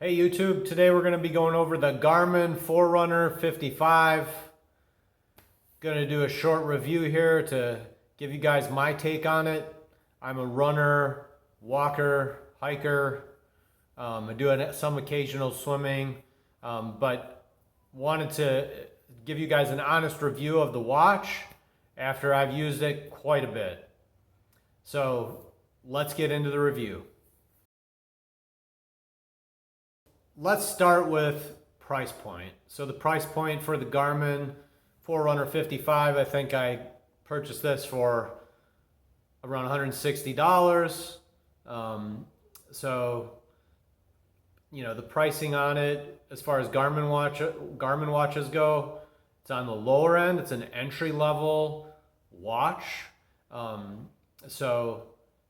Hey YouTube, today we're going to be going over the Garmin Forerunner 55. Going to do a short review here to give you guys my take on it. I'm a runner, walker, hiker. I do some occasional swimming, but wanted to give you guys an honest review of the watch after I've used it quite a bit. So let's get into the review. Let's start with price point. So the price point for the Garmin Forerunner 55, I think I purchased this for around $160. So, the pricing on it, as far as Garmin watches go, it's on the lower end. It's an entry level watch. Um, so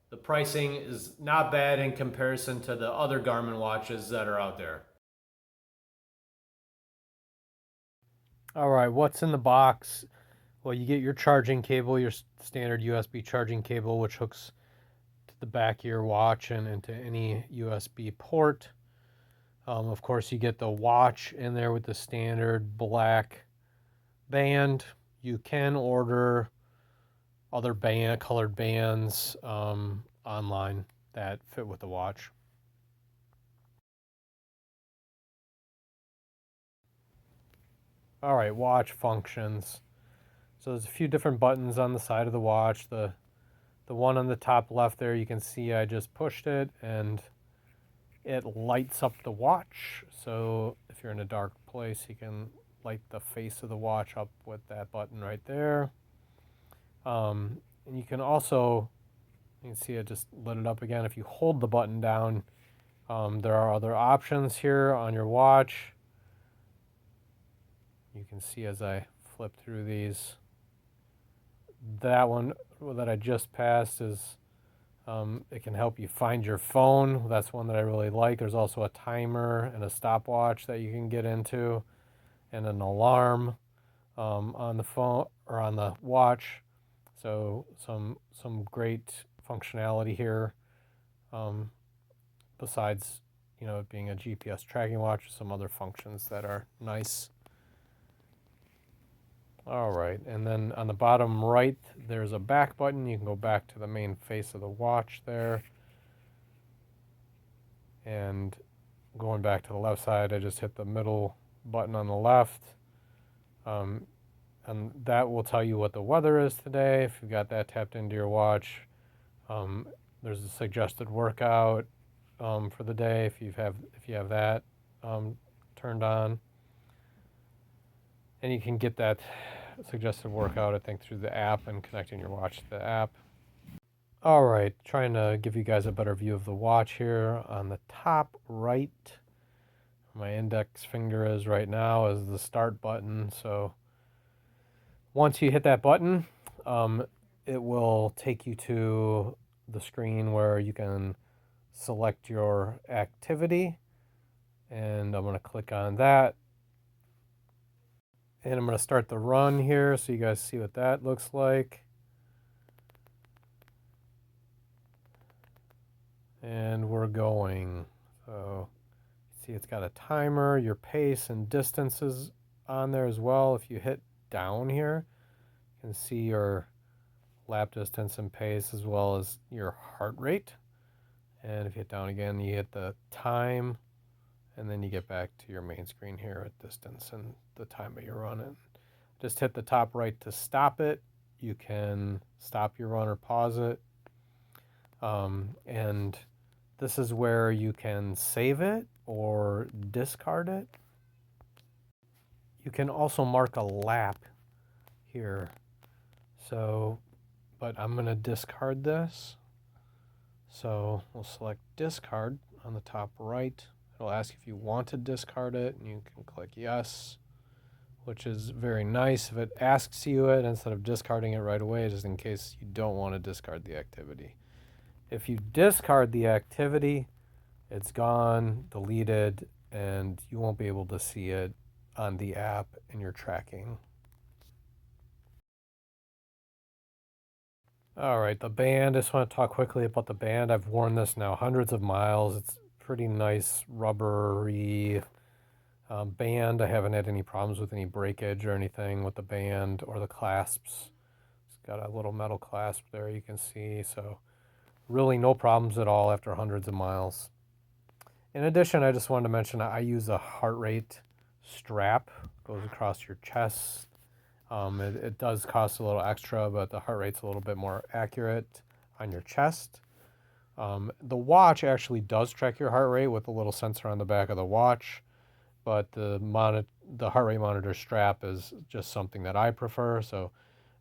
the pricing is not bad in comparison to the other Garmin watches that are out there. All right, what's in the box? Well, you get your charging cable, your standard USB charging cable, which hooks to the back of your watch and into any USB port. Of course, you get the watch in there with the standard black band. You can order other colored bands online that fit with the watch. All right, watch functions. So there's a few different buttons on the side of the watch. The one on the top left there, you can see I just pushed it and it lights up the watch. So if you're in a dark place, you can light the face of the watch up with that button right there. And you can also, you can see it just lit it up again. If you hold the button down, there are other options here on your watch. You can see as I flip through these, that one that I just passed is, it can help you find your phone. That's one that I really like. There's also a timer and a stopwatch that you can get into, and an alarm on the phone or on the watch. So some great functionality here. Besides, it being a GPS tracking watch, some other functions that are nice. All right, and then on the bottom right, there's a back button. You can go back to the main face of the watch there. And going back to the left side, I just hit the middle button on the left. And that will tell you what the weather is today. If you've got that tapped into your watch, there's a suggested workout for the day if you have that turned on. And you can get that suggested workout, I think, through the app and connecting your watch to the app. All right, trying to give you guys a better view of the watch here. On the top right, my index finger is right now is the start button. So once you hit that button, it will take you to the screen where you can select your activity. And I'm going to click on that. And I'm going to start the run here so you guys see what that looks like. And we're going. So see, it's got a timer, your pace and distances on there as well. If you hit down here, you can see your lap distance and pace as well as your heart rate. And if you hit down again, you hit the time, and then you get back to your main screen here at distance and the time that you're running. Just hit the top right to stop it. You can stop your run or pause it. And this is where you can save it or discard it. You can also mark a lap here. So, but I'm going to discard this. So we'll select discard on the top right. It'll ask if you want to discard it, and you can click yes, which is very nice. If it asks you it, instead of discarding it right away, just in case you don't want to discard the activity. If you discard the activity, it's gone, deleted, and you won't be able to see it on the app in your tracking. All right, the band. I just want to talk quickly about the band. I've worn this now hundreds of miles. It's pretty nice rubbery band. I haven't had any problems with any breakage or anything with the band or the clasps. It's got a little metal clasp there you can see, so really no problems at all after hundreds of miles. In addition, I just wanted to mention I use a heart rate strap, goes across your chest. It does cost a little extra, but the heart rate's a little bit more accurate on your chest. The watch actually does track your heart rate with a little sensor on the back of the watch, but the heart rate monitor strap is just something that I prefer, so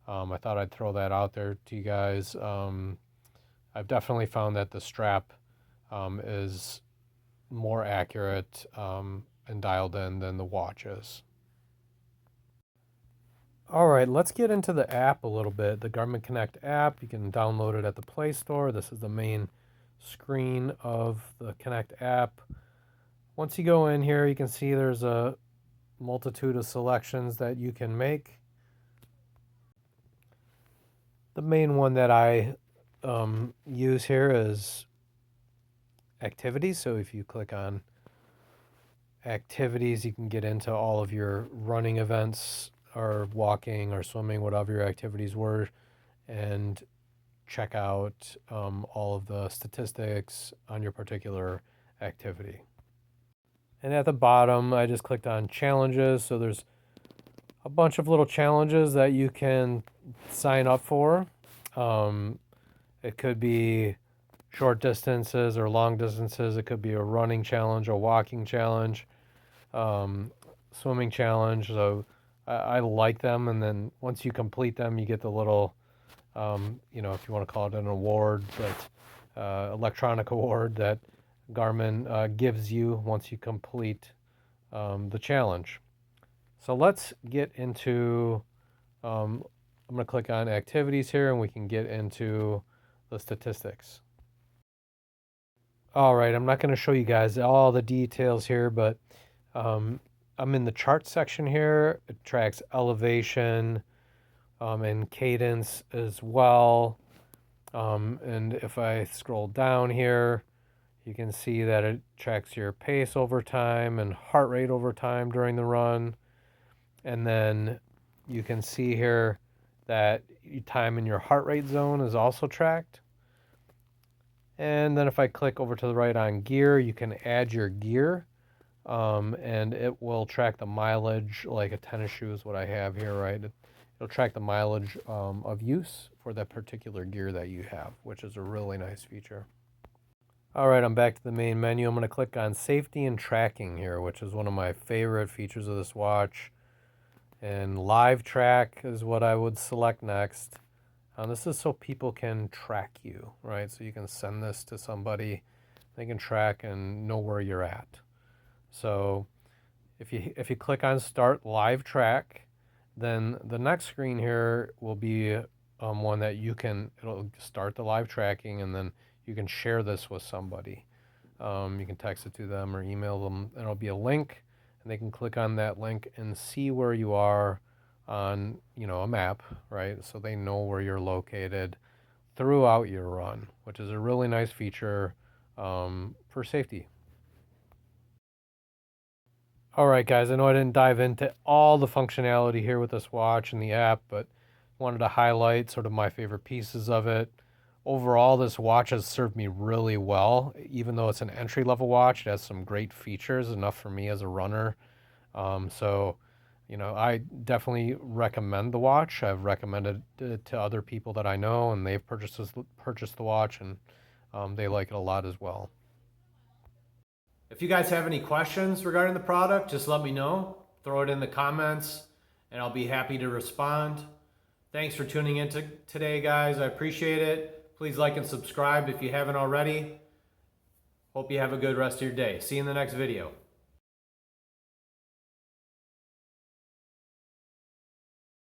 I thought I'd throw that out there to you guys. I've definitely found that the strap is more accurate and dialed in than the watch is. All right, let's get into the app a little bit. The Garmin Connect app, you can download it at the Play Store. This is the main screen of the Connect app. Once you go in here, you can see there's a multitude of selections that you can make. The main one that I use here is activities. So if you click on activities, you can get into all of your running events or walking or swimming, whatever your activities were, and check out all of the statistics on your particular activity. And at the bottom, I just clicked on challenges. So there's a bunch of little challenges that you can sign up for. It could be short distances or long distances. It could be a running challenge, a walking challenge, swimming challenge. So I like them. And then once you complete them, you get the little, if you want to call it an award, but electronic award that Garmin gives you once you complete the challenge. So let's get into, I'm going to click on activities here and we can get into the statistics. All right, I'm not going to show you guys all the details here, but I'm in the chart section here. It tracks elevation and cadence as well. And if I scroll down here, you can see that it tracks your pace over time and heart rate over time during the run. And then you can see here that time in your heart rate zone is also tracked. And then if I click over to the right on gear, you can add your gear, and it will track the mileage, like a tennis shoe is what I have here, right? It'll track the mileage of use for that particular gear that you have, which is a really nice feature. All right, I'm back to the main menu. I'm going to click on safety and tracking here, which is one of my favorite features of this watch. And live track is what I would select next. This is so people can track you, right? So you can send this to somebody, they can track and know where you're at. So if you click on Start Live Track, then the next screen here will be one that it'll start the live tracking, and then you can share this with somebody. You can text it to them or email them. It'll be a link, and they can click on that link and see where you are on, a map, right? So they know where you're located throughout your run, which is a really nice feature for safety. All right, guys, I know I didn't dive into all the functionality here with this watch and the app, but wanted to highlight sort of my favorite pieces of it. Overall, this watch has served me really well. Even though it's an entry-level watch, it has some great features, enough for me as a runner. I definitely recommend the watch. I've recommended it to other people that I know, and they've purchased the watch, and they like it a lot as well. If you guys have any questions regarding the product, just let me know. Throw it in the comments, and I'll be happy to respond. Thanks for tuning in today, guys. I appreciate it. Please like and subscribe if you haven't already. Hope you have a good rest of your day. See you in the next video.